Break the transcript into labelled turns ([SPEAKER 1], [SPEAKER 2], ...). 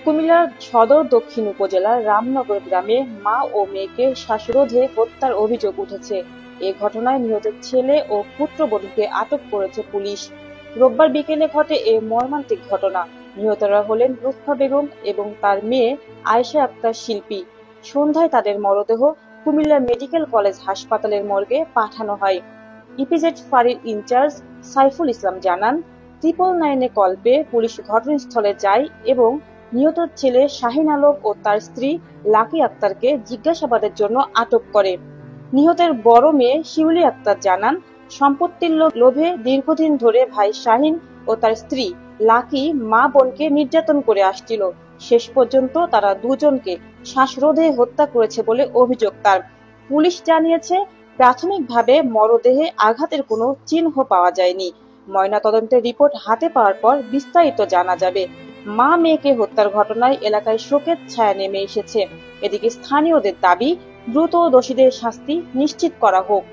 [SPEAKER 1] কুমিল্লার সদর দক্ষিণ উপজেলার রামনগর গ্রামে মা ও মেয়েকে শ্বাসরোধে হত্যার অভিযোগ উঠেছে। এ ঘটনায় নিহত ছেলে ও পুত্রবধূকে আটক করেছে পুলিশ। রোববার বিকেলে ঘটে এ মর্মান্তিক ঘটনা। নিহতরা হলেন লুৎফা বেগম এবং তার মেয়ে আয়েশা আক্তার শিল্পী। সন্ধ্যায় তাদের মরদেহ কুমিল্লা মেডিকেল কলেজ হাসপাতালের মর্গে পাঠানো হয়। ইপিজেড ফাঁড়ির ইনচার্জ সাইফুল ইসলাম জানান, 999-এ কল পেয়ে পুলিশ ঘটনাস্থলে যায় এবং নিহত ছেলে শাহিন আলম ও তার স্ত্রী লাকি আক্তারকে জিজ্ঞাসাবাদের জন্য আটক করে। নিহতের বড় মেয়ে শিউলি আক্তার জানান, সম্পত্তির লোভে দীর্ঘদিন ধরে ভাই শাহিন ও তার স্ত্রী লাকি মা বোনকে নির্যাতন করে আসছিল। শেষ পর্যন্ত তারা দুজনকে শ্বাসরোধে হত্যা করেছে বলে অভিযোগ তার। পুলিশ জানিয়েছে, প্রাথমিকভাবে মরদেহে আঘাতের কোনো চিহ্ন পাওয়া যায়নি। ময়নাতদন্তের রিপোর্ট হাতে পাওয়ার পর বিস্তারিত জানা যাবে। মা মেয়েকে হত্যার ঘটনায় এলাকায় শোকের ছায়া নেমে এসেছে। এদিকে স্থানীয়দের দাবি, দ্রুত দোষীদের শাস্তি নিশ্চিত করা হোক।